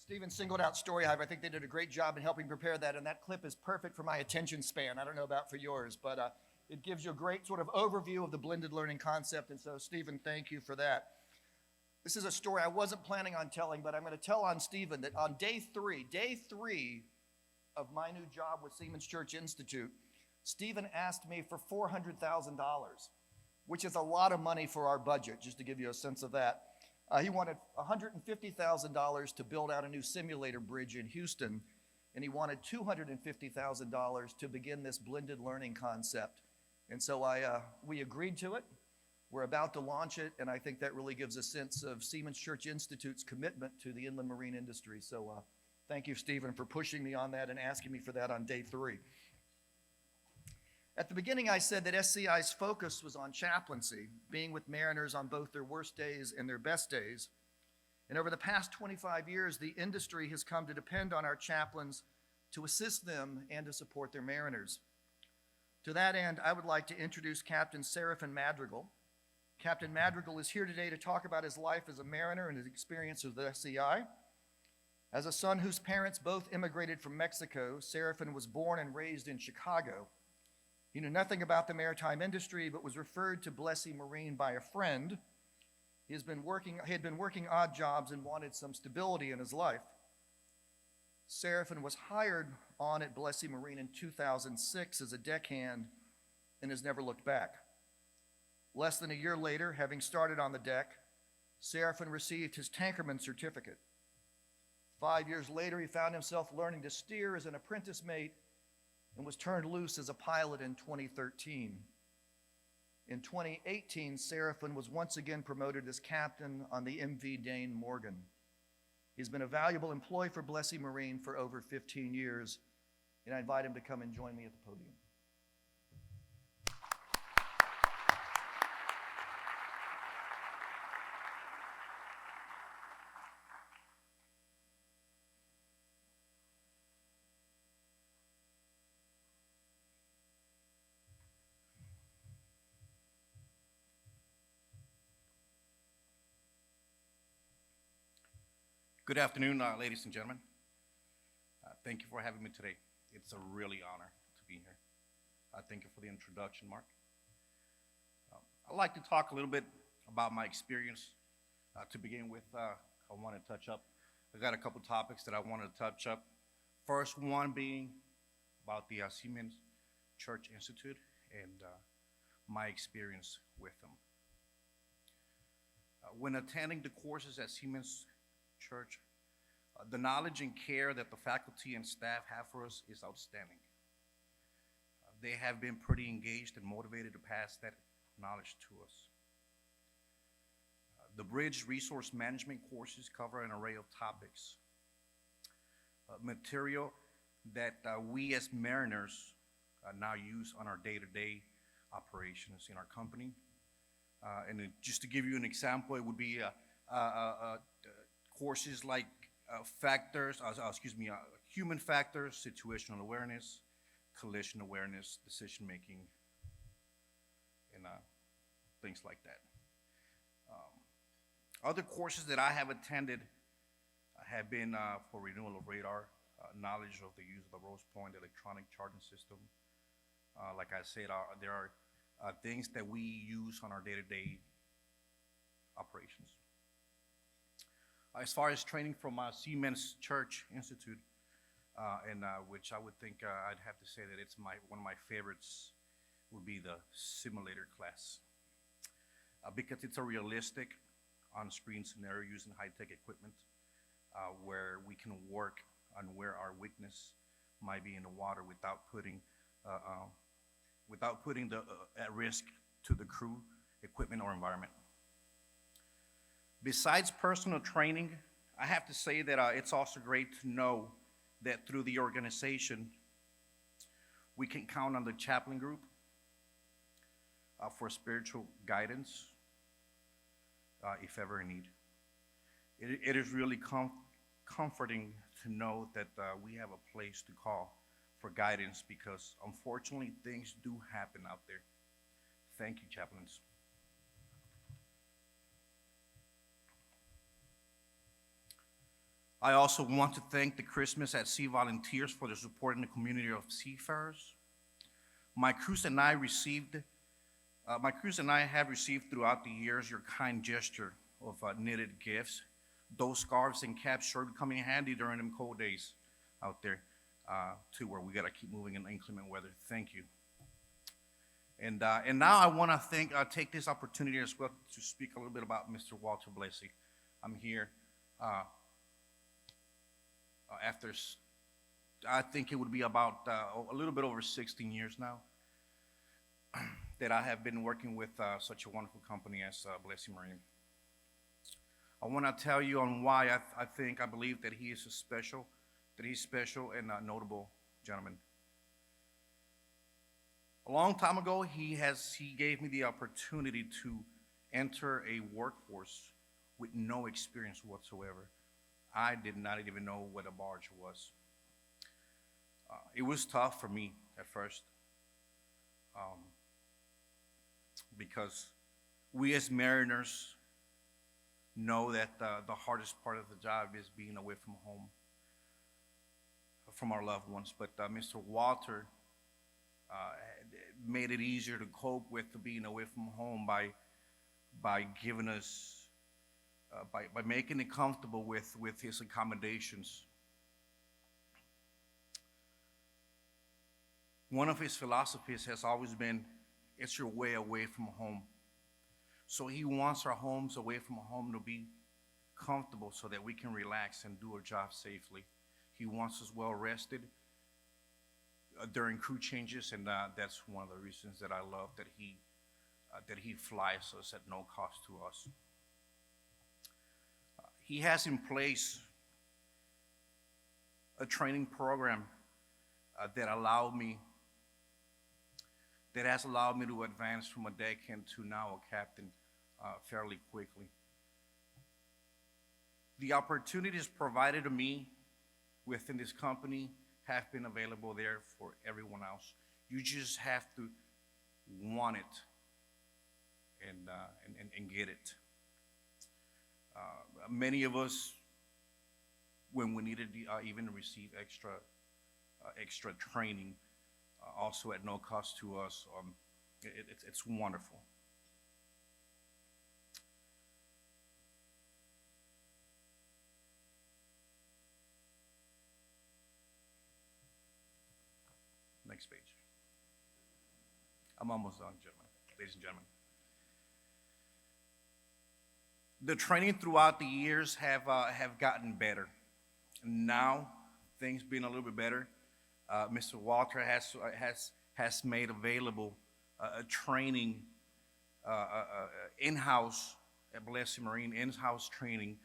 Stephen singled out Story Hive. I think they did a great job in helping prepare that, and that clip is perfect for my attention span. I don't know about for yours, but it gives you a great sort of overview of the blended learning concept, and so Stephen, thank you for that. This is a story I wasn't planning on telling, but I'm going to tell on Stephen that on day three of my new job with Seaman's Church Institute, Stephen asked me for $400,000, which is a lot of money for our budget, just to give you a sense of that. He wanted $150,000 to build out a new simulator bridge in Houston, and he wanted $250,000 to begin this blended learning concept. And so we agreed to it. We're about to launch it, and I think that really gives a sense of Seaman's Church Institute's commitment to the inland marine industry. So thank you, Stephen, for pushing me on that and asking me for that on day 3. At the beginning, I said that SCI's focus was on chaplaincy, being with mariners on both their worst days and their best days. And over the past 25 years, the industry has come to depend on our chaplains to assist them and to support their mariners. To that end, I would like to introduce Captain Seaman Madrigal. Captain Madrigal is here today to talk about his life as a mariner and his experience with the SCI. As a son whose parents both immigrated from Mexico, Seaman was born and raised in Chicago. He knew nothing about the maritime industry, but was referred to Blessey Marine by a friend. He had been working odd jobs and wanted some stability in his life. Seaman was hired on at Blessey Marine in 2006 as a deckhand and has never looked back. Less than a year later, having started on the deck, Seaman received his tankerman certificate. 5 years later, he found himself learning to steer as an apprentice mate and was turned loose as a pilot in 2013. In 2018, Seaman was once again promoted as captain on the MV Dane Morgan. He's been a valuable employee for Blessey Marine for over 15 years, and I invite him to come and join me at the podium. Good afternoon, ladies and gentlemen. Thank you for having me today. It's a really honor to be here. Thank you for the introduction, Mark. I'd like to talk a little bit about my experience. To begin with, I want to touch up. I got a couple topics that I wanted to touch up. First one being about the Seaman's Church Institute and my experience with them. When attending the courses at Seaman's Church, the knowledge and care that the faculty and staff have for us is outstanding. They have been pretty engaged and motivated to pass that knowledge to us. The Bridge Resource Management courses cover an array of topics, material that we as mariners now use on our day-to-day operations in our company. Just to give you an example, it would be courses like human factors, situational awareness, collision awareness, decision making, and things like that. Other courses that I have attended have been for renewal of radar, knowledge of the use of the Rose Point electronic charging system. Like I said, there are things that we use on our day-to-day operations. As far as training from Seaman's Church Institute, which I would think I'd have to say that it's one of my favorites, would be the simulator class, because it's a realistic on-screen scenario using high-tech equipment where we can work on where our weakness might be in the water without putting at risk to the crew, equipment, or environment. Besides personal training, I have to say that it's also great to know that through the organization, we can count on the chaplain group for spiritual guidance, if ever in need. It is really comforting to know that we have a place to call for guidance, because unfortunately things do happen out there. Thank you, chaplains. I also want to thank the Christmas at Sea volunteers for their support in the community of seafarers. My crews and I have received throughout the years your kind gesture of knitted gifts. Those scarves and caps sure come in handy during them cold days out there, too, where we gotta keep moving in inclement weather. Thank you. And now I want to take this opportunity as well to speak a little bit about Mr. Walter Blessey. I'm here after, I think it would be about a little bit over 16 years now that I have been working with such a wonderful company as Blessey Marine. I want to tell you on why I believe that he's special and notable gentleman. A long time ago, he gave me the opportunity to enter a workforce with no experience whatsoever. I did not even know what a barge was. It was tough for me at first because we as mariners know that the hardest part of the job is being away from home, from our loved ones. But Mr. Walter made it easier to cope with being away from home by giving us, by making it comfortable with his accommodations. One of his philosophies has always been, it's your way away from home. So he wants our homes away from home to be comfortable so that we can relax and do our job safely. He wants us well rested during crew changes, and that's one of the reasons that I love that he flies us at no cost to us. He has in place a training program that has allowed me to advance from a deckhand to now a captain fairly quickly. The opportunities provided to me within this company have been available there for everyone else. You just have to want it and get it. Many of us, when we needed even receive extra training, also at no cost to us, it's wonderful. Next page. I'm almost done, gentlemen, ladies and gentlemen. The training throughout the years have gotten better. Now, things being a little bit better. Mr. Walter has made available a training in-house at Blessey Marine, in-house training,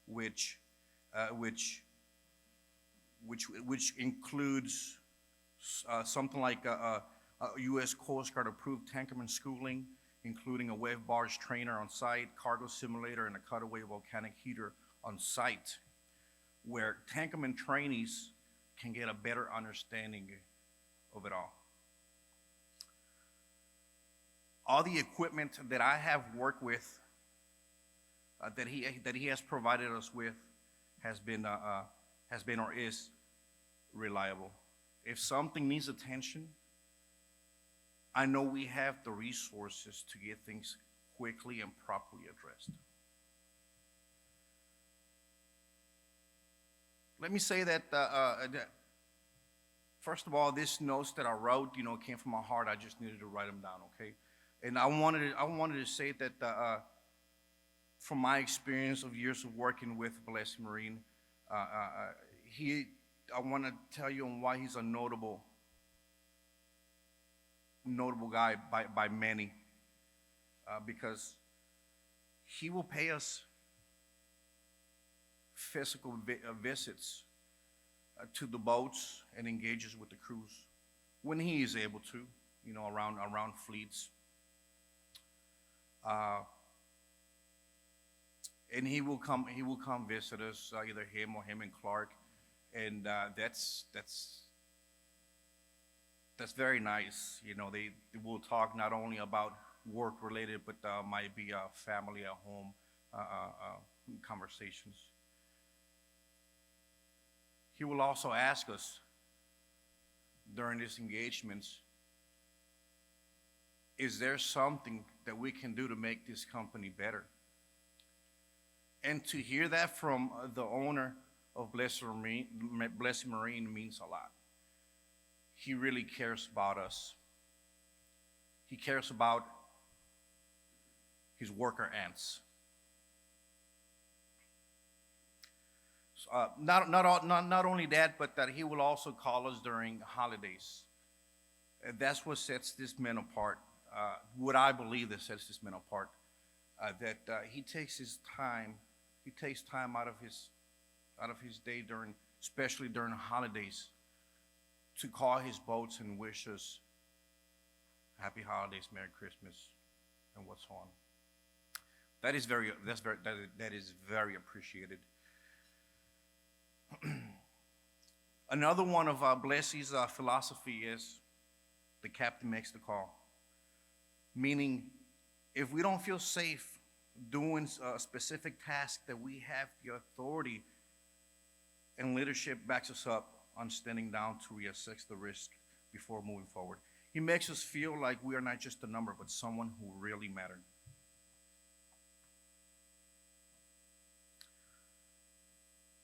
which includes something like a U.S. Coast Guard approved tankerman schooling, including a wave barge trainer on site, cargo simulator, and a cutaway volcanic heater on site, where tankerman trainees can get a better understanding of it all. All the equipment that I have worked with, that he has provided us with, has been or is reliable. If something needs attention, I know we have the resources to get things quickly and properly addressed. Let me say that, first of all, these notes that I wrote, came from my heart. I just needed to write them down, okay? And I wanted to say that from my experience of years of working with Blessey Marine, I want to tell you on why he's a notable guy by many, because he will pay us physical visits to the boats and engages with the crews when he is able to, around fleets. And he will come visit us, either him or him and Clark, and that's very nice. They will talk not only about work related, but might be family at home conversations. he will also ask us during these engagements, is there something that we can do to make this company better? And to hear that from the owner of Blessey Marine means a lot. He really cares about us. He cares about his worker ants. Not only that, but that he will also call us during holidays. And that's what sets this man apart. What I believe that sets this man apart. He takes time out of his day especially during the holidays, to call his boats and wish us happy holidays, Merry Christmas, and what's on. That is very appreciated. Another one of Blessey's philosophy is the captain makes the call. Meaning, if we don't feel safe doing a specific task, that we have the authority and leadership backs us up on standing down to reassess the risk before moving forward. He makes us feel like we are not just a number, but someone who really mattered.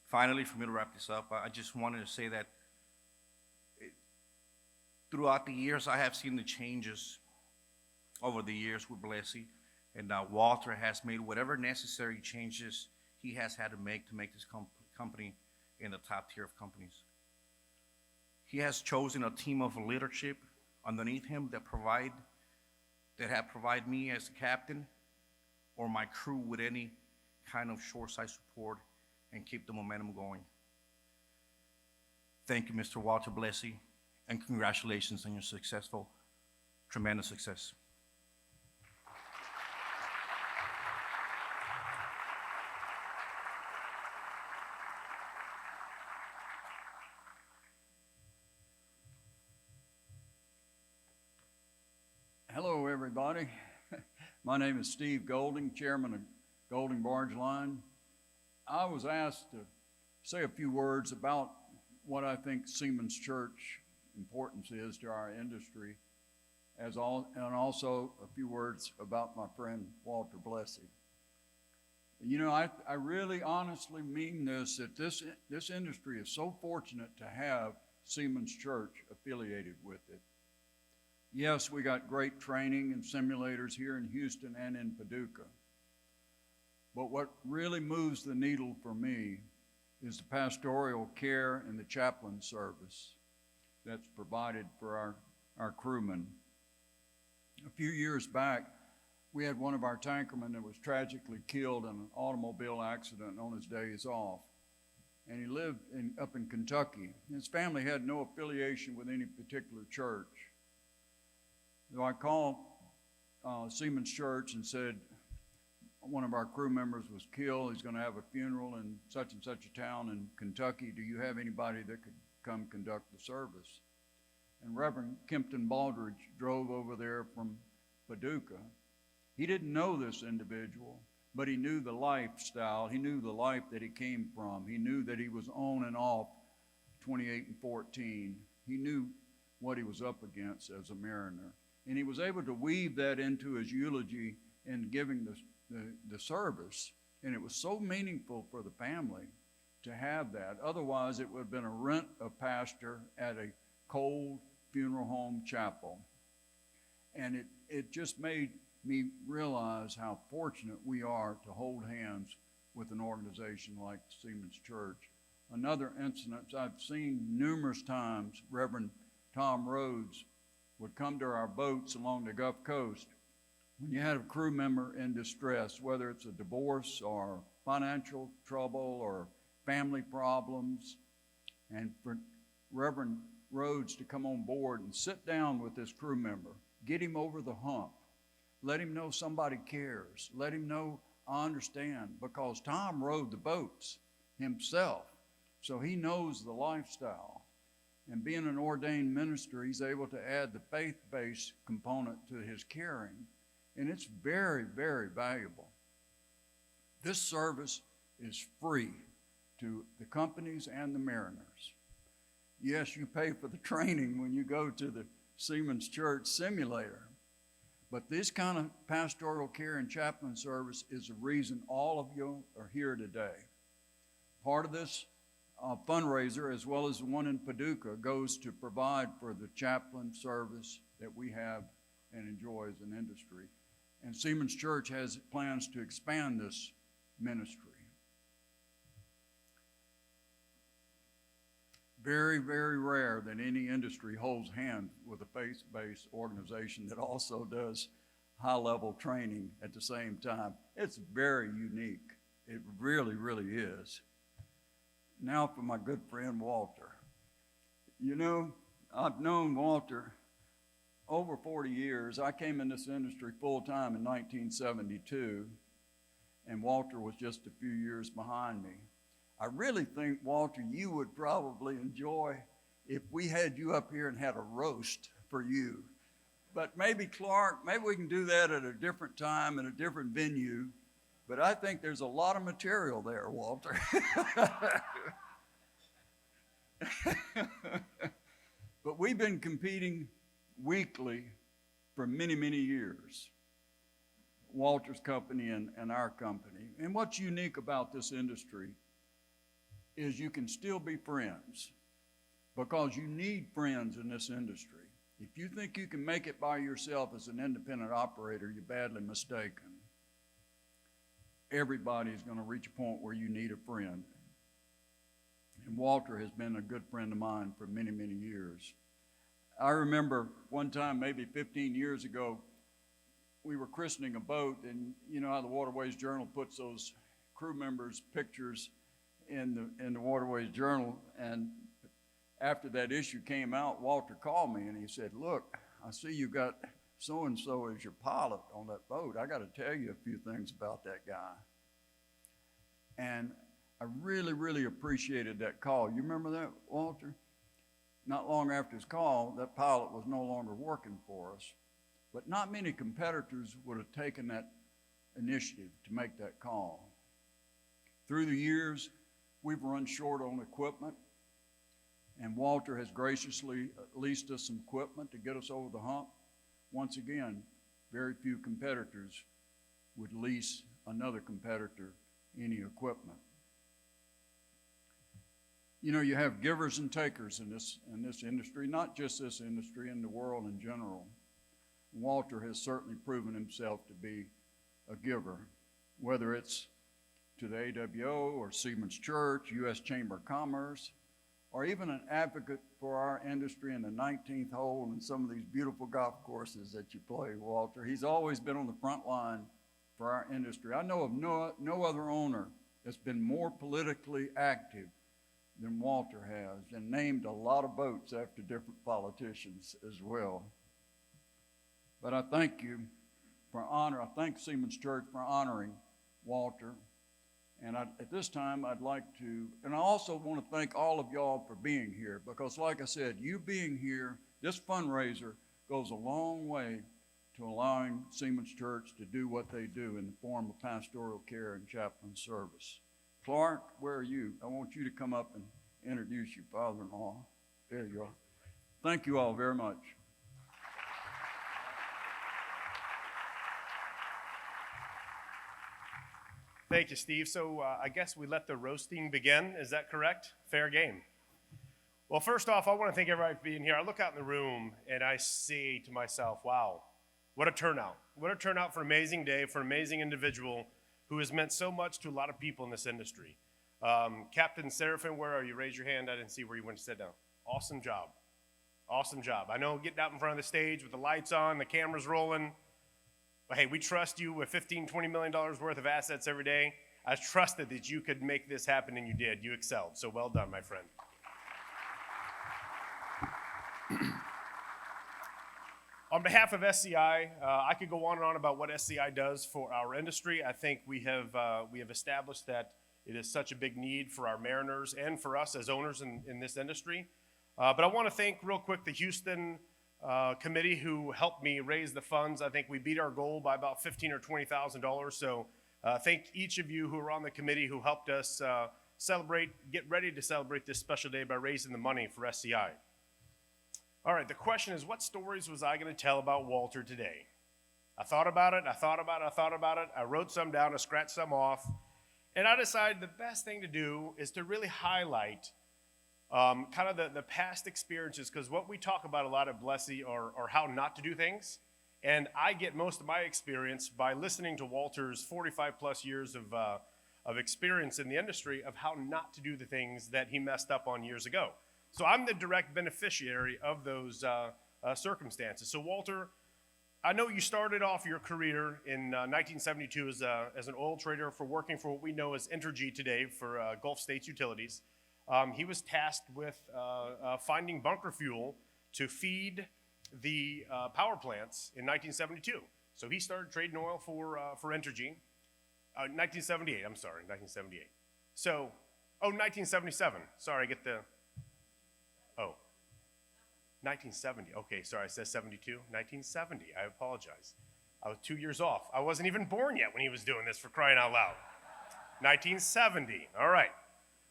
Finally, for me to wrap this up, I just wanted to say that throughout the years, I have seen the changes over the years with Blessey, and Walter has made whatever necessary changes he has had to make this company in the top tier of companies. He has chosen a team of leadership underneath him that have provided me as the captain or my crew with any kind of shoreside support and keep the momentum going. Thank you, Mr. Walter Blessey, and congratulations on your tremendous success. Hello, everybody. My name is Steve Golding, chairman of Golding Barge Line. I was asked to say a few words about what I think Seaman's Church importance is to our industry, and also a few words about my friend Walter Blessey. You know, I really honestly mean this, that this industry is so fortunate to have Seaman's Church affiliated with it. Yes, we got great training and simulators here in Houston and in Paducah. But what really moves the needle for me is the pastoral care and the chaplain service that's provided for our crewmen. A few years back, we had one of our tankermen that was tragically killed in an automobile accident on his days off. And he lived up in Kentucky. His family had no affiliation with any particular church. So I called Seaman's Church and said, one of our crew members was killed. He's going to have a funeral in such and such a town in Kentucky. Do you have anybody that could come conduct the service? And Reverend Kempton Baldridge drove over there from Paducah. He didn't know this individual, but he knew the lifestyle. He knew the life that he came from. He knew that he was on and off 28 and 14. He knew what he was up against as a mariner. And he was able to weave that into his eulogy in giving the service. And it was so meaningful for the family to have that. Otherwise, it would have been a rent a pastor at a cold funeral home chapel. And it just made me realize how fortunate we are to hold hands with an organization like Seaman's Church. Another incident I've seen numerous times, Reverend Tom Rhodes would come to our boats along the Gulf Coast. When you had a crew member in distress, whether it's a divorce or financial trouble or family problems, and for Reverend Rhodes to come on board and sit down with this crew member, get him over the hump, let him know somebody cares, let him know I understand, because Tom rode the boats himself, so he knows the lifestyle. And being an ordained minister, he's able to add the faith-based component to his caring. And it's very, very valuable. This service is free to the companies and the mariners. Yes, you pay for the training when you go to the Seaman's Church simulator, but this kind of pastoral care and chaplain service is the reason all of you are here today. Part of this fundraiser, as well as the one in Paducah, goes to provide for the chaplain service that we have and enjoy as an industry. And Seaman's Church has plans to expand this ministry. Very, very rare that any industry holds hands with a faith-based organization that also does high-level training at the same time. It's very unique. It really, really is. Now for my good friend Walter. You know, I've known Walter over 40 years. I came in this industry full-time in 1972, and Walter was just a few years behind me. I really think, Walter, you would probably enjoy if we had you up here and had a roast for you. But maybe, Clark, maybe we can do that at a different time in a different venue. But I think there's a lot of material there, Walter. But we've been competing weekly for many, many years. Walter's company and our company. And what's unique about this industry is you can still be friends, because you need friends in this industry. If you think you can make it by yourself as an independent operator, you're badly mistaken. Everybody's going to reach a point where you need a friend. And Walter has been a good friend of mine for many, many years. I remember one time, maybe 15 years ago, we were christening a boat, and you know how the Waterways Journal puts those crew members' pictures in the Waterways Journal. And after that issue came out, Walter called me and he said, "Look, I see you got so-and-so as your pilot on that boat. I got to tell you a few things about that guy." And I really, really appreciated that call. You remember that, Walter? Not long after his call, that pilot was no longer working for us. But not many competitors would have taken that initiative to make that call. Through the years, we've run short on equipment, and Walter has graciously leased us some equipment to get us over the hump. Once again, very few competitors would lease another competitor any equipment. You know, you have givers and takers in this industry, not just this industry, in the world in general. Walter has certainly proven himself to be a giver, whether it's to the AWO or Seaman's Church, U.S. Chamber of Commerce, or even an advocate for our industry in the 19th hole and some of these beautiful golf courses that you play, Walter. He's always been on the front line for our industry. I know of no other owner that's been more politically active than Walter has, and named a lot of boats after different politicians as well. But I thank you for I thank Seaman's Church for honoring Walter. And at this time, I'd like to, and I also want to thank all of y'all for being here, because like I said, you being here, this fundraiser goes a long way to allowing Seaman's Church to do what they do in the form of pastoral care and chaplain service. Clark, where are you? I want you to come up and introduce your father-in-law. There you are. Thank you all very much. Thank you, Steve. So I guess we let the roasting begin. Is that correct? Fair game. Well, first off, I want to thank everybody for being here. I look out in the room and I say to myself, wow, what a turnout. What a turnout for an amazing day, for an amazing individual who has meant so much to a lot of people in this industry. Captain Seraphin, where are you? Raise your hand. I didn't see where you went to sit down. Awesome job. Awesome job. I know getting out in front of the stage with the lights on, the cameras rolling, but hey, we trust you with $15, $20 million worth of assets every day. I trusted that you could make this happen, and you did. You excelled. So well done, my friend. On behalf of SCI, I could go on and on about what SCI does for our industry. I think we have established that it is such a big need for our mariners and for us as owners in this industry. But I want to thank real quick the Houston committee who helped me raise the funds. I think we beat our goal by about $15,000 or $20,000. So thank each of you who are on the committee who helped us get ready to celebrate this special day by raising the money for SCI. All right, the question is, what stories was I going to tell about Walter today? I thought about it. I wrote some down, I scratched some off, and I decided the best thing to do is to really highlight kind of the past experiences, because what we talk about a lot at Blessey are how not to do things, and I get most of my experience by listening to Walter's 45 plus years of experience in the industry of how not to do the things that he messed up on years ago. So I'm the direct beneficiary of those circumstances. So Walter, I know you started off your career in 1972 as an oil trader for working for what we know as Entergy today for Gulf States Utilities. He was tasked with finding bunker fuel to feed the power plants in 1972. So he started trading oil for Entergy. 1978, I'm sorry, 1978. So, 1977. Sorry, I get the, 1970. Okay, sorry, I said 72. 1970, I apologize. I was 2 years off. I wasn't even born yet when he was doing this, for crying out loud. 1970, all right.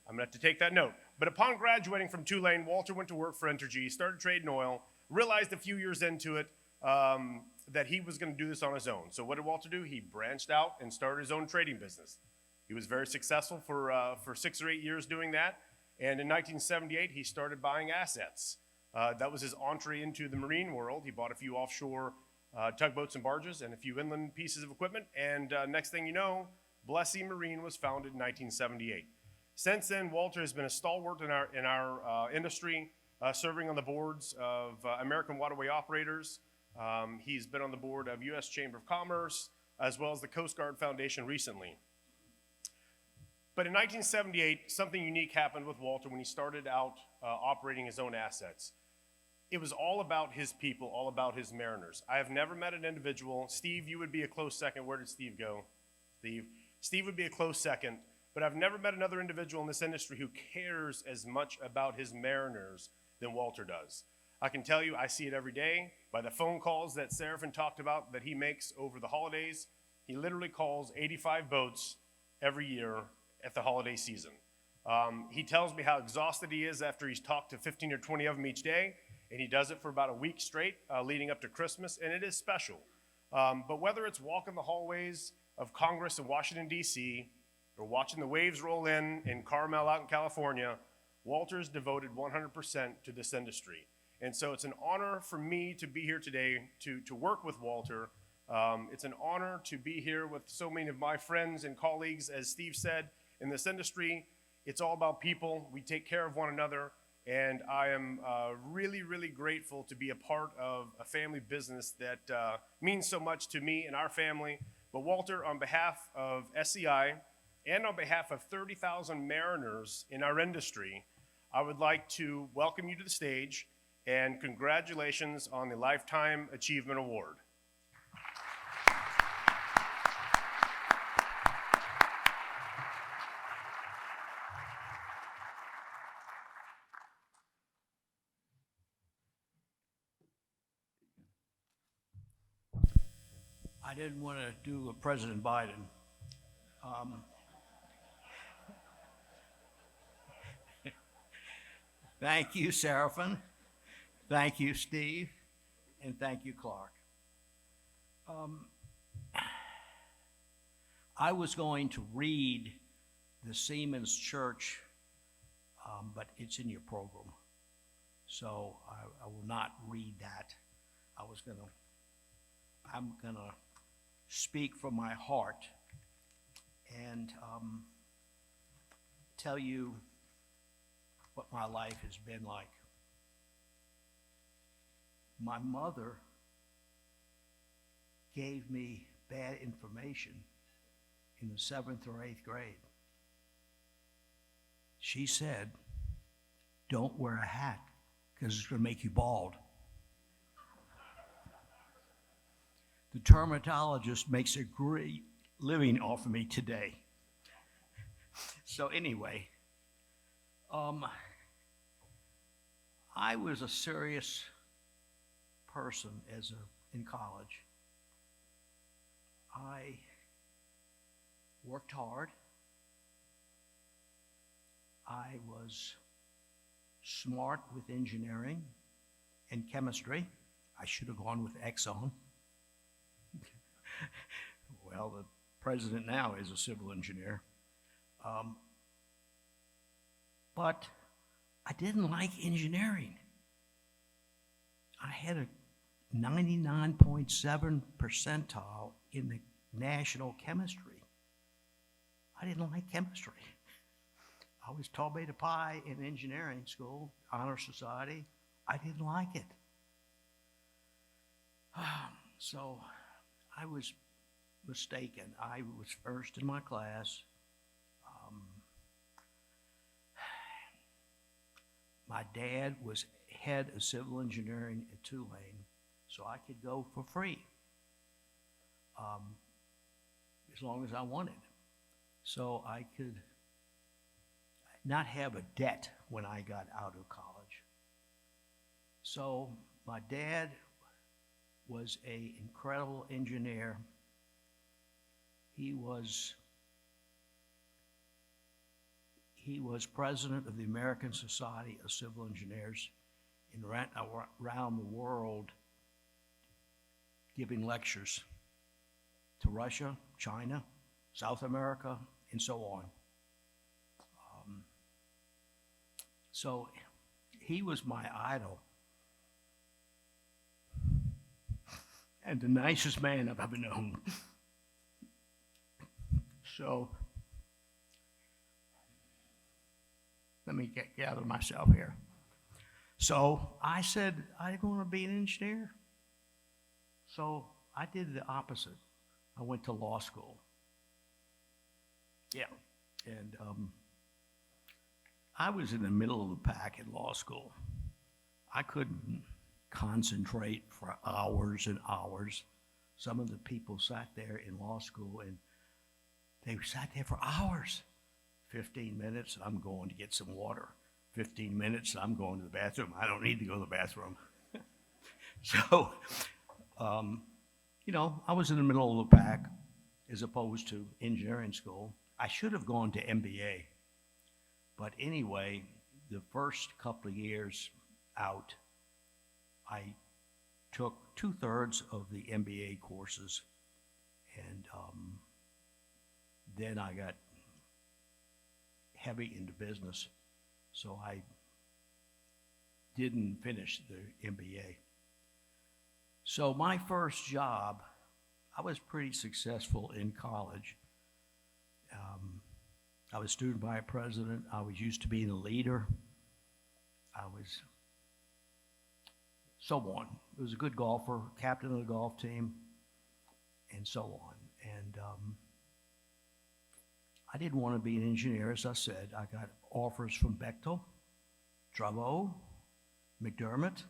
I'm gonna have to take that note. But upon graduating from Tulane, Walter went to work for Entergy, started trading oil, realized a few years into it that he was gonna do this on his own. So what did Walter do? He branched out and started his own trading business. He was very successful for 6 or 8 years doing that. And in 1978, he started buying assets. That was his entree into the marine world. He bought a few offshore tugboats and barges and a few inland pieces of equipment. And next thing you know, Blessey Marine was founded in 1978. Since then, Walter has been a stalwart in our industry, serving on the boards of American Waterway Operators. He's been on the board of U.S. Chamber of Commerce, as well as the Coast Guard Foundation recently. But in 1978, something unique happened with Walter when he started out operating his own assets. It was all about his people, all about his mariners. I have never met an individual. Steve, you would be a close second. Where did Steve go? Steve would be a close second. But I've never met another individual in this industry who cares as much about his mariners than Walter does. I can tell you, I see it every day by the phone calls that Seraphin talked about that he makes over the holidays. He literally calls 85 boats every year at the holiday season. He tells me how exhausted he is after he's talked to 15 or 20 of them each day, and he does it for about a week straight leading up to Christmas, and it is special. But whether it's walking the hallways of Congress in Washington, D.C., or watching the waves roll in Carmel out in California, Walter's devoted 100% to this industry. And so it's an honor for me to be here today to work with Walter. It's an honor to be here with so many of my friends and colleagues. As Steve said, in this industry, it's all about people. We take care of one another. And I am really, really grateful to be a part of a family business that means so much to me and our family. But Walter, on behalf of SCI, and on behalf of 30,000 mariners in our industry, I would like to welcome you to the stage and congratulations on the Lifetime Achievement Award. I didn't want to do a President Biden. Thank you, Seraphin. Thank you, Steve. And thank you, Clark. I was going to read the Seaman's Church, but it's in your program. So I will not read that. I'm gonna speak from my heart and tell you what my life has been like. My mother gave me bad information in the 7th or 8th grade. She said, "Don't wear a hat because it's going to make you bald." The dermatologist makes a great living off of me today. So anyway, I was a serious person in college. I worked hard. I was smart with engineering and chemistry. I should have gone with Exxon. Well, the president now is a civil engineer. But I didn't like engineering. I had a 99.7 percentile in the national chemistry. I didn't like chemistry. I was tall beta pi in engineering school, honor society. I didn't like it. So I was mistaken. I was first in my class. My dad was head of civil engineering at Tulane, so I could go for free as long as I wanted. So I could not have a debt when I got out of college. So my dad was an incredible engineer. He was president of the American Society of Civil Engineers and ran around the world giving lectures to Russia, China, South America, and so on. So he was my idol and the nicest man I've ever known. So let me gather myself here. So I said, I'm going to be an engineer. So I did the opposite. I went to law school. Yeah. And I was in the middle of the pack in law school. I couldn't concentrate for hours and hours. Some of the people sat there in law school and they sat there for hours. 15 minutes, I'm going to get some water. 15 minutes, I'm going to the bathroom. I don't need to go to the bathroom. So, I was in the middle of the pack as opposed to engineering school. I should have gone to MBA. But anyway, the first couple of years out, I took 2/3 of the MBA courses, and then I got heavy into business, so I didn't finish the MBA. So my first job, I was pretty successful in college. I was student body president. I was used to being a leader. I was so on. I was a good golfer, captain of the golf team, and so on. And I didn't want to be an engineer, as I said. I got offers from Bechtel, Travaux, McDermott,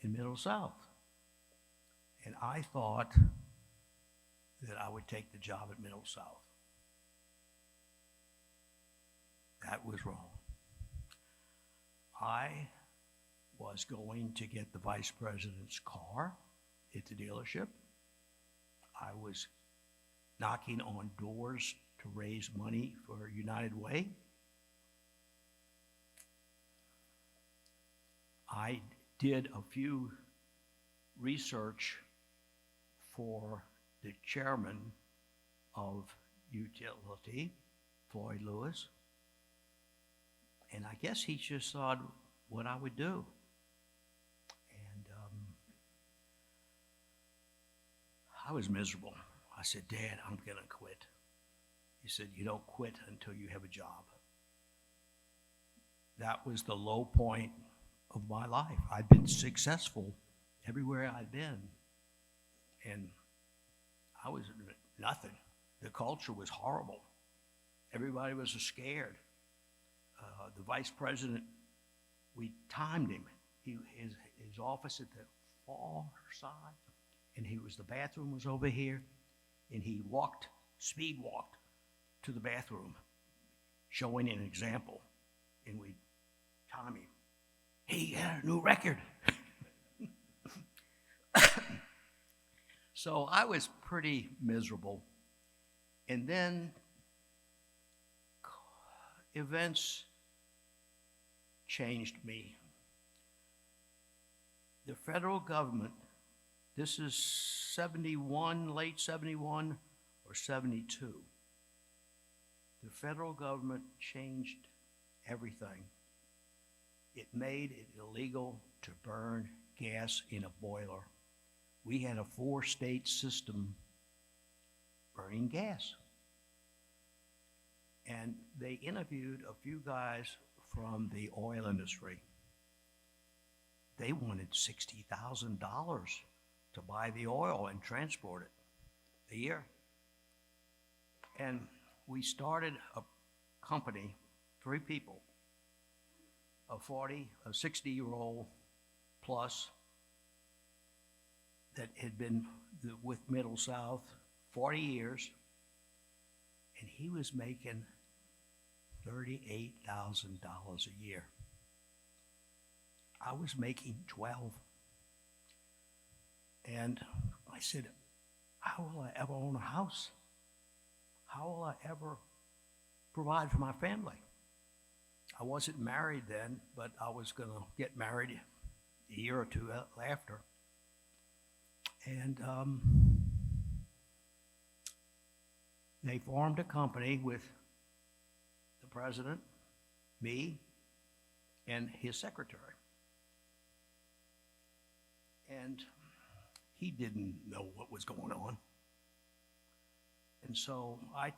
in Middle South. And I thought that I would take the job at Middle South. That was wrong. I was going to get the vice president's car at the dealership. I was knocking on doors to raise money for United Way. I did a few research for the chairman of Utility, Floyd Lewis, and I guess he just thought what I would do. And I was miserable. I said, Dad, I'm going to quit. He said, you don't quit until you have a job. That was the low point of my life. I'd been successful everywhere I'd been, and I was nothing. The culture was horrible. Everybody was scared. The vice president, we timed him. His office at the far side, and the bathroom was over here, and he speed walked to the bathroom, showing an example, and we time him. He had a new record. So I was pretty miserable. And then events changed me. The federal government, this is 71, late 71 or 72. The federal government changed everything. It made it illegal to burn gas in a boiler. We had a 4-state system burning gas. And they interviewed a few guys from the oil industry. They wanted $60,000 to buy the oil and transport it a year. And we started a company, 3 people, a 60-year-old plus that had been with Middle South 40 years, and he was making $38,000 a year. I was making 12. And I said, how will I ever own a house? How will I ever provide for my family? I wasn't married then, but I was going to get married a year or two after. And they formed a company with the president, me, and his secretary. And he didn't know what was going on. And so I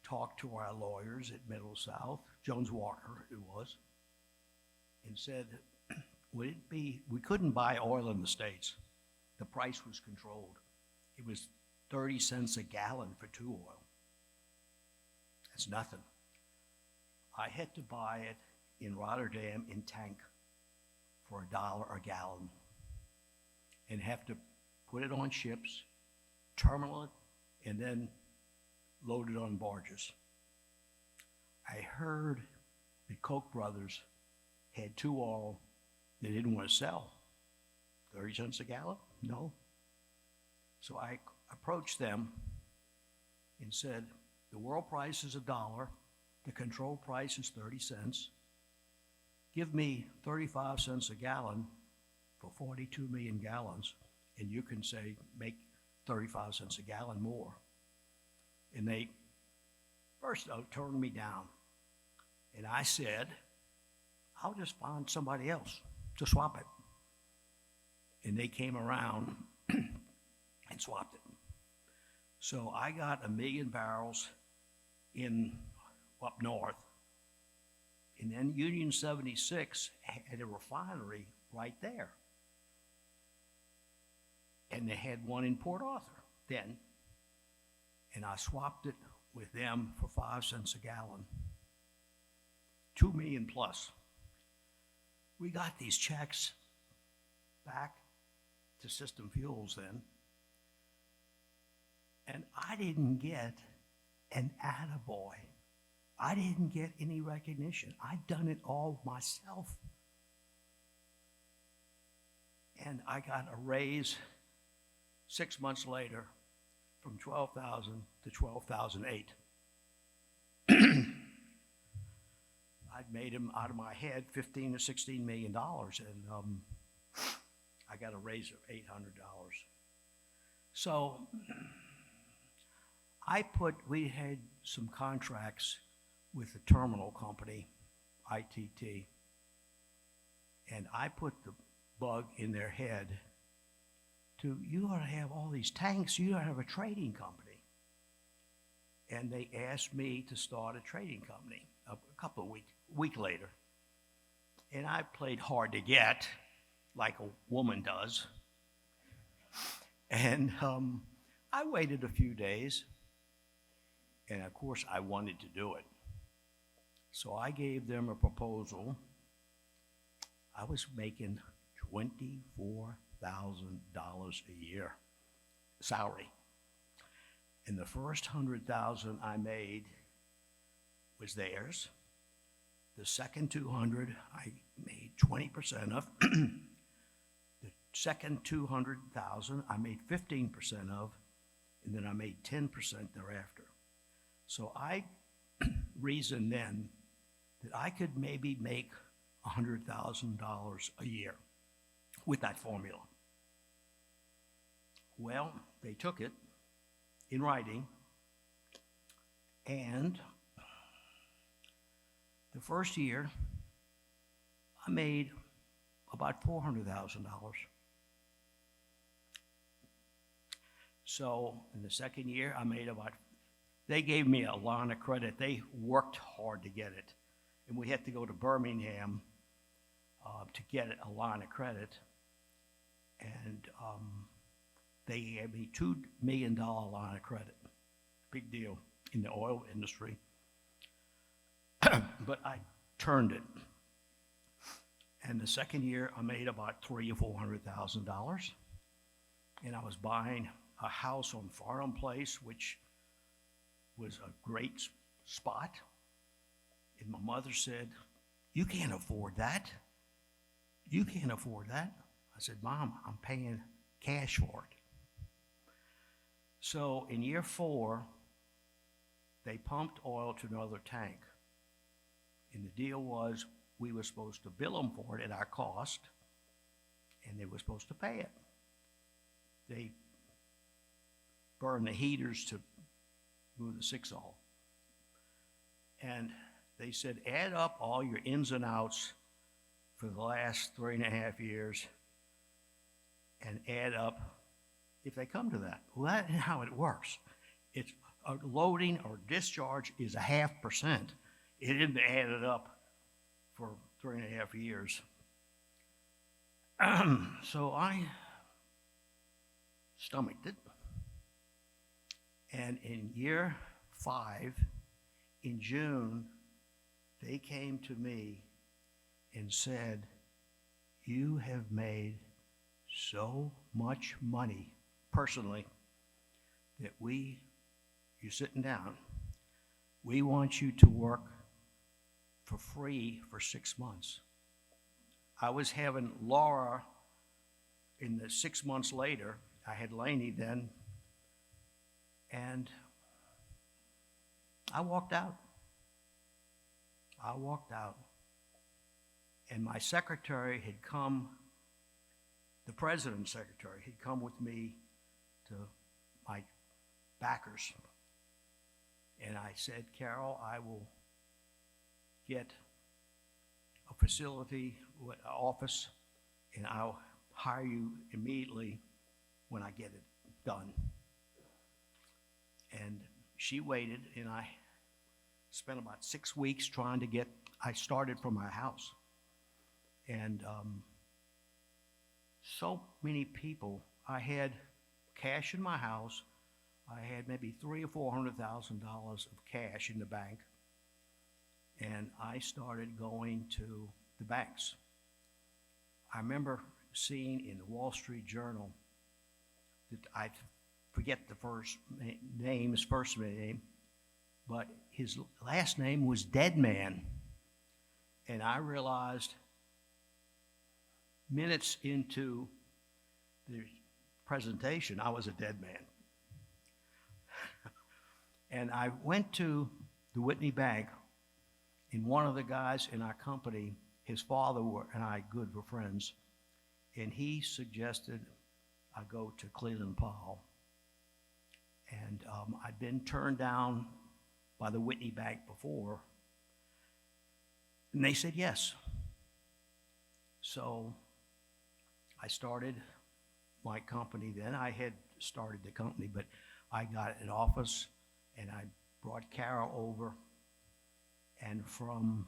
talked to our lawyers at Middle South, Jones Walker it was, and said, would it be, we couldn't buy oil in the States. The price was controlled. It was 30 cents a gallon for 2 oil. That's nothing. I had to buy it in Rotterdam in tank for $1 a gallon and have to put it on ships, terminal it, and then load it on barges. I heard the Koch brothers had 2 oil they didn't want to sell. 30 cents a gallon? No. So I approached them and said, the world price is $1, the control price is 30 cents. Give me 35 cents a gallon for 42 million gallons, and you can say, make 35 cents a gallon more. And they first turned me down. And I said, I'll just find somebody else to swap it. And they came around and swapped it. So I got 1 million barrels up north. And then Union 76 had a refinery right there. And they had one in Port Arthur then. And I swapped it with them for 5 cents a gallon. 2 million plus. We got these checks back to System Fuels then. And I didn't get an attaboy. I didn't get any recognition. I'd done it all myself. And I got a raise 6 months later from 12,000 to 12,008. I'd made him out of my head $15 to $16 million, and I got a raise of $800. So we had some contracts with the terminal company, ITT, and I put the bug in their head you ought to have all these tanks, you ought to have a trading company. And they asked me to start a trading company a couple of week later. And I played hard to get, like a woman does. And I waited a few days, and of course I wanted to do it. So I gave them a proposal. I was making $24,000 a year salary. And the first $100,000 I made was theirs. The second 200 I made 20% of. The second 200,000 I made 15% of, and then I made 10% thereafter. So I reasoned then that I could maybe make $100,000 a year with that formula. Well, they took it in writing, and the first year I made about $400,000. So in the second year, I made about, they gave me a line of credit. They worked hard to get it. And we had to go to Birmingham to get a line of credit. And they gave me $2 million line of credit. Big deal in the oil industry. But I turned it. And the second year, I made about $300,000 or $400,000. And I was buying a house on Farnham Place, which was a great spot. And my mother said, "You can't afford that. You can't afford that." I said, "Mom, I'm paying cash for it." So in year 4, they pumped oil to another tank. And the deal was we were supposed to bill them for it at our cost, and they were supposed to pay it. They burned the heaters to move the 6-all. And they said, add up all your ins and outs for the last 3.5 years and add up if they come to that. Well, that isn't how it works. It's a loading or discharge is 0.5%. It didn't add it up for 3.5 years. So I stomached it. And in year 5, in June, they came to me and said, "You have made so much money personally that you're sitting down. We want you to work for free for 6 months." I was having Laura in the 6 months later. I had Laney then. And I walked out. And my secretary had come, the president's secretary had come with me to my backers. And I said, "Carol, I will get a facility, office, and I'll hire you immediately when I get it done." And she waited, and I spent about 6 weeks trying to I started from my house. And so many people, I had cash in my house. I had maybe $300,000 or $400,000 of cash in the bank. And I started going to the banks. I remember seeing in the Wall Street Journal that I forget the first name, but his last name was Deadman. And I realized minutes into the presentation, I was a dead man. And I went to the Whitney Bank, and one of the guys in our company, his father and I good were friends, and he suggested I go to Cleveland Powell. And I'd been turned down by the Whitney Bank before, and they said yes. So I started my company then. I had started the company, but I got an office, and I brought Carol over. And from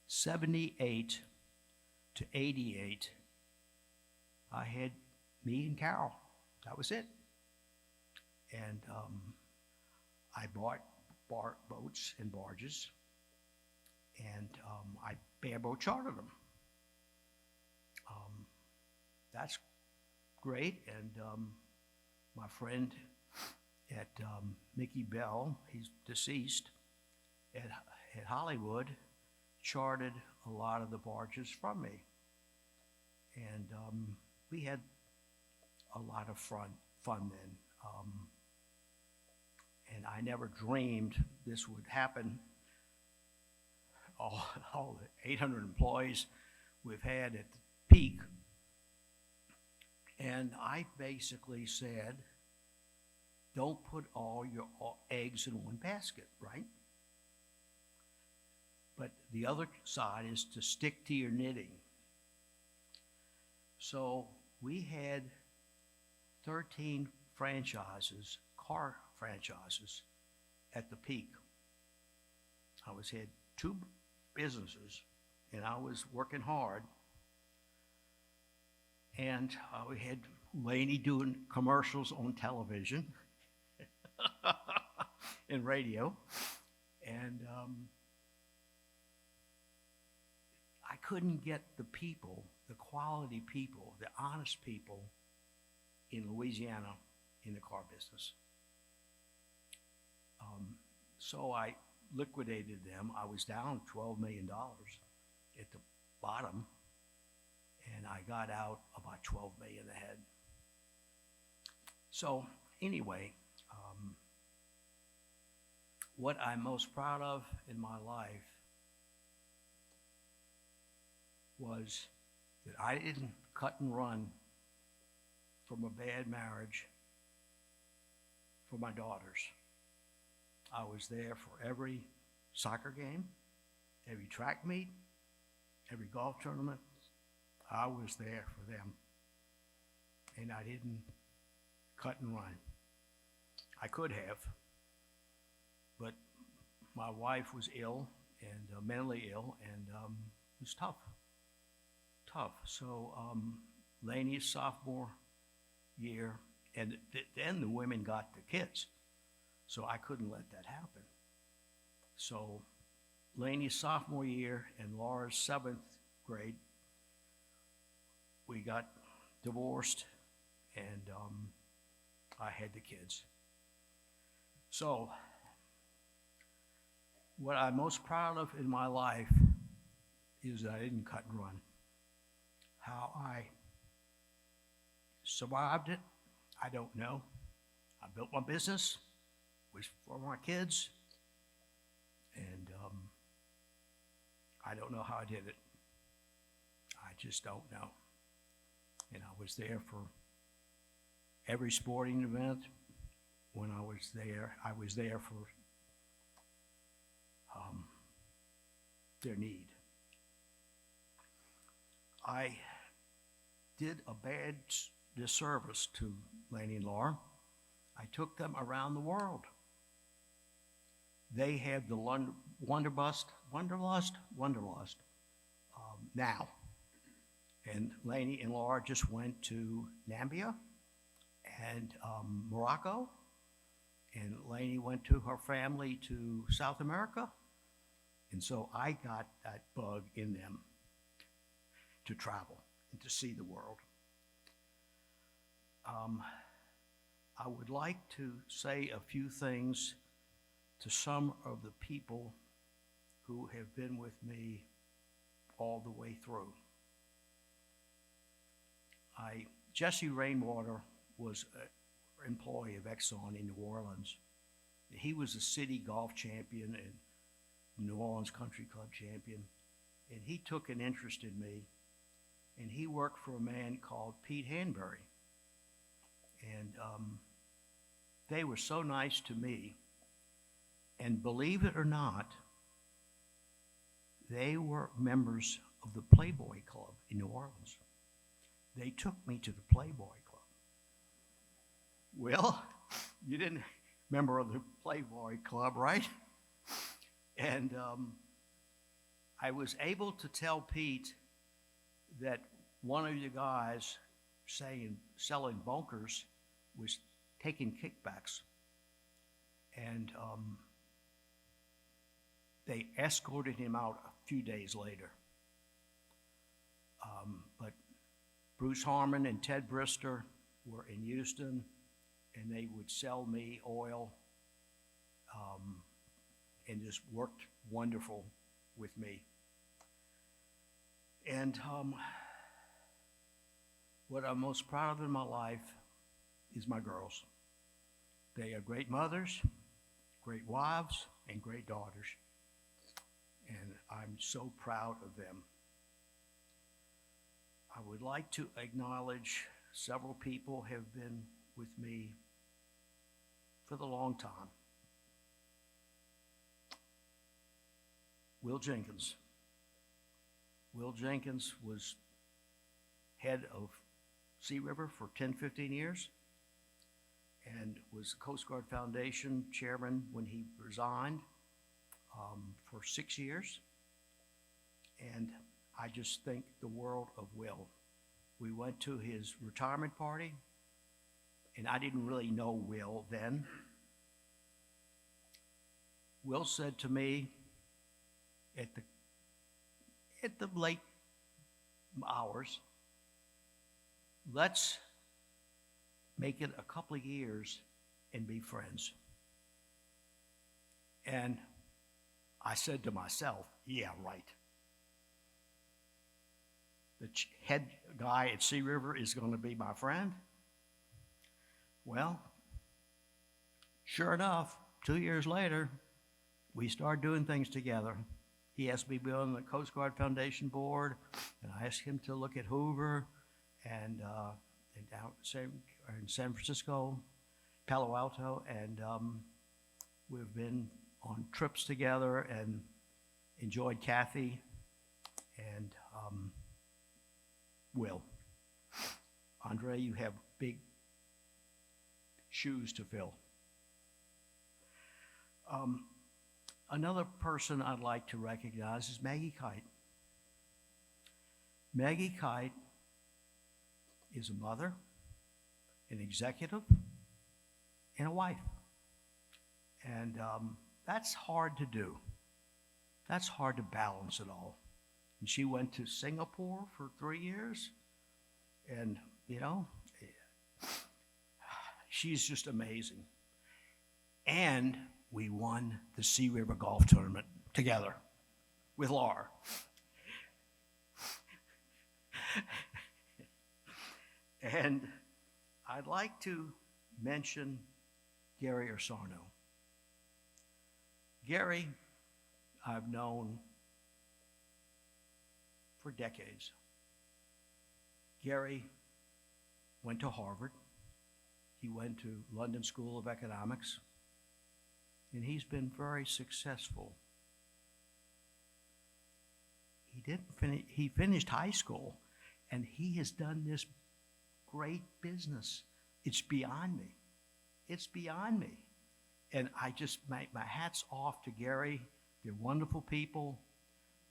78 to 88, I had me and Carol. That was it. And I bought boats and barges, and I bareboat chartered them. That's great. And my friend at Mickey Bell, he's deceased, at Hollywood, chartered a lot of the barges from me. And we had a lot of fun then. And I never dreamed this would happen. all the 800 employees we've had at the peak. And I basically said, don't put all your eggs in one basket, right? But the other side is to stick to your knitting. So we had 13 franchises, car franchises, at the peak. I had 2 businesses, and I was working hard. And we had Laney doing commercials on television and radio. And I couldn't get the people, the quality people, the honest people in Louisiana in the car business. So I liquidated them. I was down $12 million at the bottom, and I got out about $12 million ahead. So anyway, what I'm most proud of in my life was that I didn't cut and run from a bad marriage for my daughters. I was there for every soccer game, every track meet, every golf tournament. I was there for them. And I didn't cut and run. I could have, but my wife was ill and mentally ill, and it was tough. So Laney's sophomore year, and then the women got the kids. So I couldn't let that happen. So Laney's sophomore year and Laura's 7th grade, we got divorced, and I had the kids. So what I'm most proud of in my life is that I didn't cut and run. How I survived it, I don't know. I built my business, was for my kids, and I don't know how I did it. I just don't know. And I was there for every sporting event. When I was there for their need. I did a bad disservice to Laney and Laura. I took them around the world. They have the Wanderlust now. And Laney and Laura just went to Namibia and Morocco. And Laney went to her family to South America. And so I got that bug in them to travel and to see the world. I would like to say a few things to some of the people who have been with me all the way through. Jesse Rainwater was an employee of Exxon in New Orleans. He was a city golf champion and New Orleans Country Club champion, and he took an interest in me, and he worked for a man called Pete Hanbury. And they were so nice to me, and believe it or not, they were members of the Playboy Club in New Orleans. They took me to the Playboy Club. Well, you didn't member of the Playboy Club, right? And I was able to tell Pete that one of the guys selling bunkers was taking kickbacks. And they escorted him out a few days later. But Bruce Harmon and Ted Brister were in Houston, and they would sell me oil and just worked wonderful with me. And what I'm most proud of in my life is my girls. They are great mothers, great wives, and great daughters. and I'm so proud of them. I would like to acknowledge several people have been with me for the long time. Will Jenkins. Will Jenkins was head of Sea River for 10, 15 years and was the Coast Guard Foundation chairman when he resigned for 6 years. And I just think the world of Will. We went to his retirement party, and I didn't really know Will then. Will said to me at the late hours, let's make it a couple of years and be friends. And I said to myself, yeah, right. The head guy at Sea River is going to be my friend. Well, sure enough, 2 years later, we started doing things together. He asked me to be on the Coast Guard Foundation board, and I asked him to look at Hoover and down in San Francisco, Palo Alto, and we've been on trips together and enjoyed Kathy and Will. Andre, you have big shoes to fill. Another person I'd like to recognize is Maggie Kite. Maggie Kite is a mother, an executive, and a wife. And that's hard to do. That's hard to balance it all. And she went to Singapore for 3 years. And, you know, she's just amazing. And we won the Sea River Golf Tournament together with Laura. And I'd like to mention Gary Orsarno. Gary, I've known for decades. Gary went to Harvard. He went to London School of Economics. And he's been very successful. He finished high school, and he has done this great business. It's beyond me. It's beyond me. And I just, my hat's off to Gary. They're wonderful people.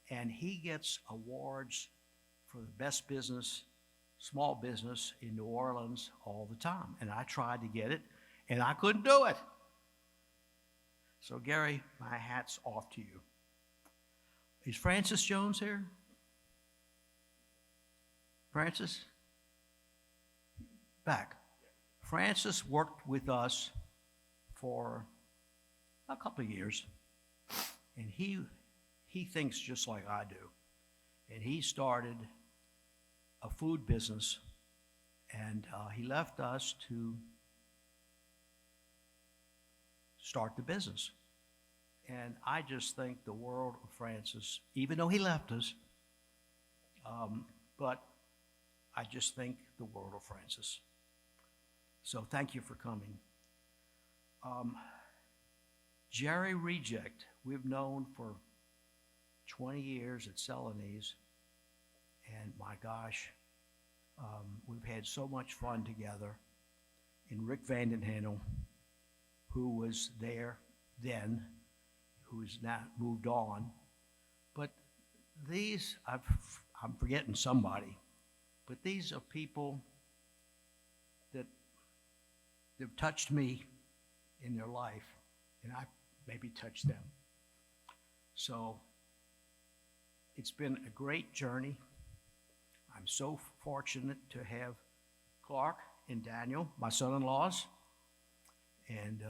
And he gets awards for the best business, small business in New Orleans all the time. And I tried to get it, and I couldn't do it. So Gary, my hat's off to you. Is Francis Jones here? Francis? Back. Francis worked with us for a couple of years, and he thinks just like I do. And he started a food business, and he left us to start the business. And I just think the world of Francis, even though he left us, but I just think the world of Francis. So thank you for coming. Jerry Reject, we've known for 20 years at Celanese, and my gosh, we've had so much fun together. And Rick Vandenhandel, who was there then, who's now moved on. But these, I'm forgetting somebody, but these are people that have touched me in their life, and I maybe touched them. So it's been a great journey. I'm so fortunate to have Clark and Daniel, my son-in-laws, and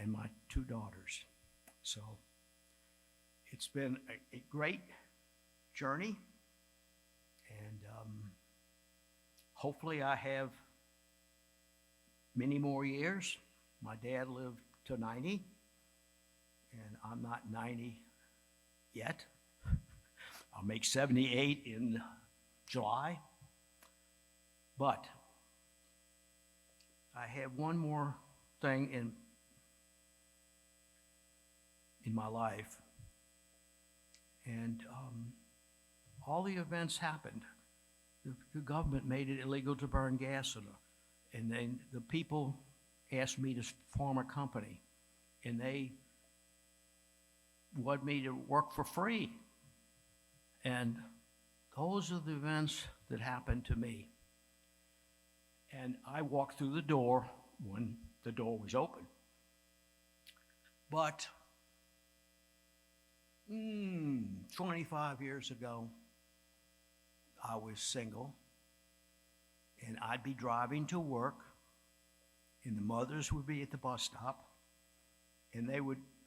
my two daughters. So it's been a great journey, and hopefully I have many more years. My dad lived to 90, and I'm not 90 yet. I'll make 78 in July. But I have one more thing in my life, and all the events happened. The government made it illegal to burn gas, and then the people asked me to form a company, and they wanted me to work for free. And those are the events that happened to me. And I walked through the door when the door was open. But 25 years ago, I was single, and I'd be driving to work, and the mothers would be at the bus stop, and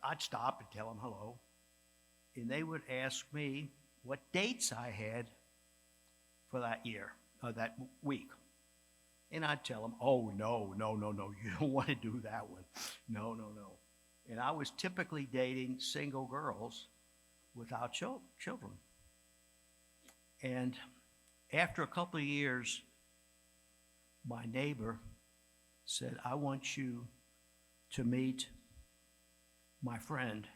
I'd stop and tell them hello, and they would ask me what dates I had for that year, or that week. And I'd tell them, oh, no, you don't want to do that one. No. And I was typically dating single girls without children. And after a couple of years, my neighbor said, I want you to meet my friend.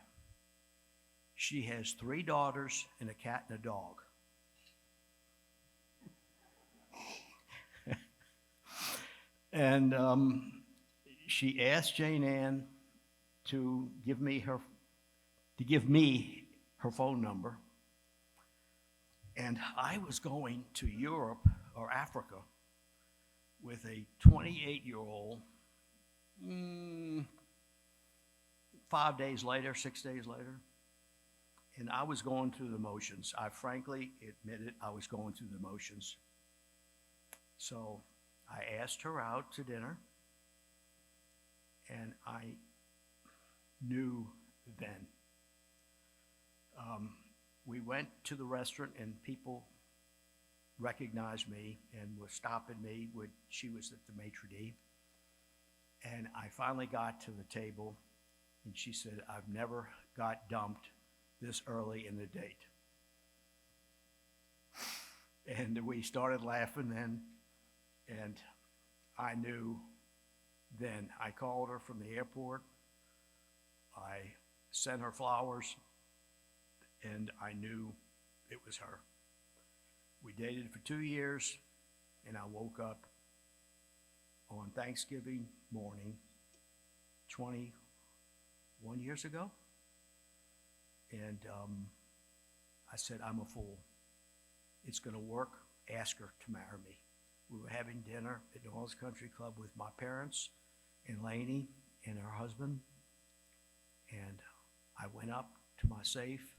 She has 3 daughters and a cat and a dog. And she asked Jane Ann to give me her phone number. And I was going to Europe or Africa with a 28-year-old. 5 days later, 6 days later, and I was going through the motions. I frankly admitted I was going through the motions. So I asked her out to dinner, and I knew then. We went to the restaurant, and people recognized me and were stopping me when she was at the maitre d'. And I finally got to the table, and she said, I've never got dumped this early in the date. And we started laughing then, and I knew then. I called her from the airport. I sent her flowers, and I knew it was her. We dated for 2 years, and I woke up on Thanksgiving morning 21 years ago, and I said, I'm a fool. It's going to work. Ask her to marry me. We were having dinner at New Orleans Country Club with my parents and Lainey and her husband, and I went up to my safe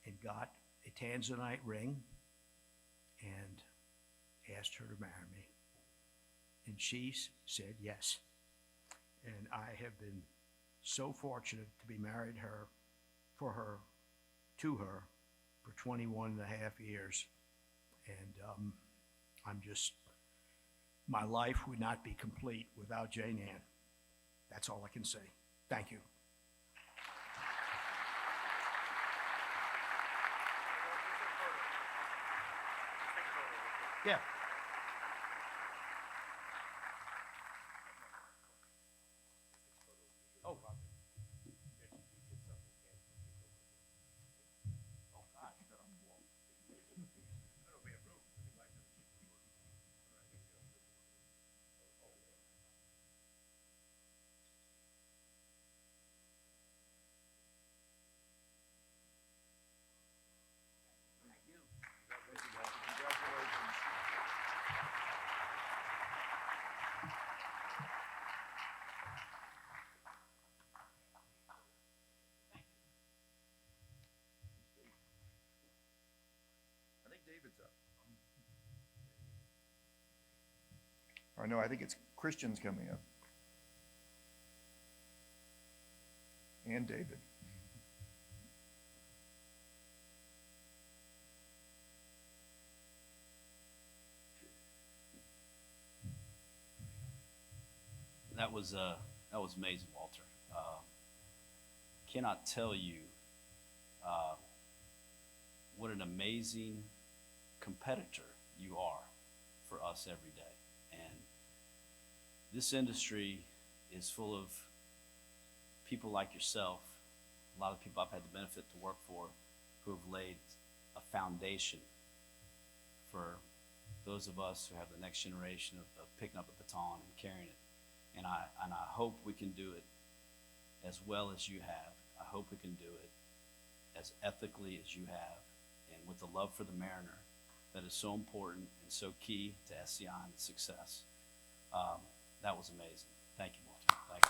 and got a Tanzanite ring and asked her to marry me. And she said yes. And I have been so fortunate to be married to her for 21 and a half years. And my life would not be complete without Jane Ann. That's all I can say. Thank you. Yeah. Oh, God. I think David's up. Or no, I think it's Christian's coming up. And David. That was amazing, Walter. cannot tell you what an amazing competitor you are for us every day. And this industry is full of people like yourself, a lot of people I've had the benefit to work for, who have laid a foundation for those of us who have the next generation of picking up the baton and carrying it. And I hope we can do it as well as you have. I hope we can do it as ethically as you have, and with the love for the Mariner that is so important and so key to SCI and its success. That was amazing. Thank you, Walter. Thank you.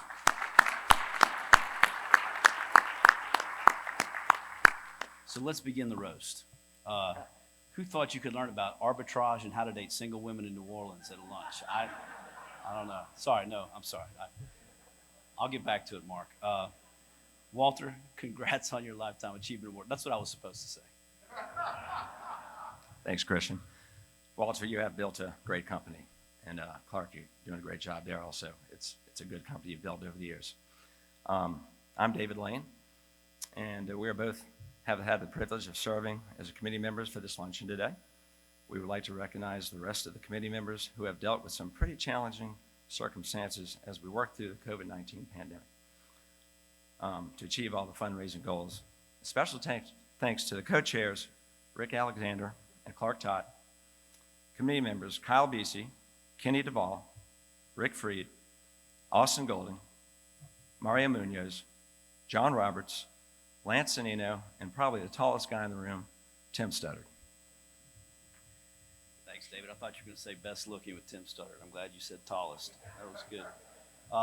So let's begin the roast. Who thought you could learn about arbitrage and how to date single women in New Orleans at a lunch? I don't know. Sorry, no, I'm sorry. I'll get back to it, Mark. Walter, congrats on your Lifetime Achievement Award. That's what I was supposed to say. Thanks, Christian. Walter, you have built a great company, and Clark, you're doing a great job there also. It's a good company you've built over the years. I'm David Lane, and we are both have had the privilege of serving as committee members for this luncheon today. We would like to recognize the rest of the committee members who have dealt with some pretty challenging circumstances as we work through the COVID-19 pandemic to achieve all the fundraising goals. Special thanks to the co-chairs, Rick Alexander and Clark Todd, committee members Kyle Beasy, Kenny Duvall, Rick Freed, Austin Golding, Mario Munoz, John Roberts, Lance Sanino, and probably the tallest guy in the room, Tim Studdard. Thanks, David. I thought you were going to say best looking with Tim Studdard. I'm glad you said tallest. That was good.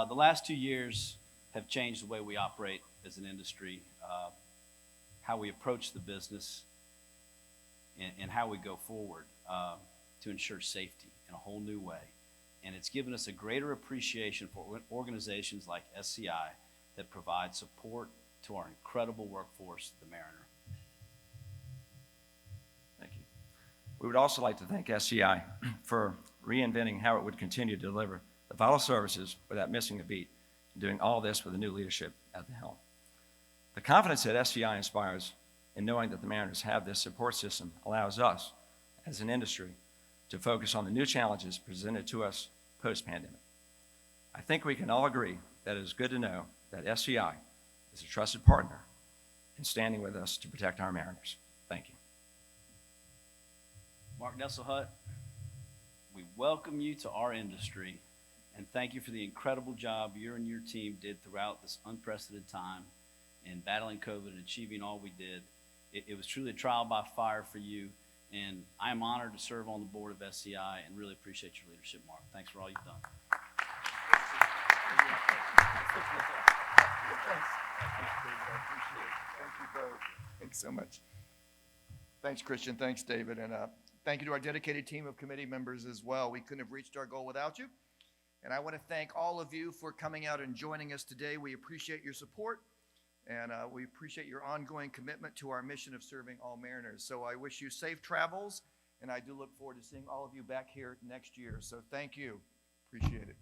The last 2 years have changed the way we operate as an industry, how we approach the business, and how we go forward to ensure safety in a whole new way. And it's given us a greater appreciation for organizations like SCI that provide support to our incredible workforce, the Mariner. Thank you. We would also like to thank SCI for reinventing how it would continue to deliver the vital services without missing a beat, and doing all this with the new leadership at the helm. The confidence that SCI inspires in knowing that the Mariners have this support system allows us, as an industry, to focus on the new challenges presented to us post-pandemic. I think we can all agree that it is good to know that SCI is a trusted partner in standing with us to protect our Mariners. Thank you. Mark Nesselhut, we welcome you to our industry and thank you for the incredible job you and your team did throughout this unprecedented time in battling COVID and achieving all we did. It was truly a trial by fire for you, and I am honored to serve on the board of SCI and really appreciate your leadership, Mark. Thanks for all you've done. Thank you both. Thanks so much. Thanks, Christian. Thanks, David. And thank you to our dedicated team of committee members as well. We couldn't have reached our goal without you. And I want to thank all of you for coming out and joining us today. We appreciate your support, and we appreciate your ongoing commitment to our mission of serving all Mariners. So I wish you safe travels, and I do look forward to seeing all of you back here next year. So thank you. Appreciate it.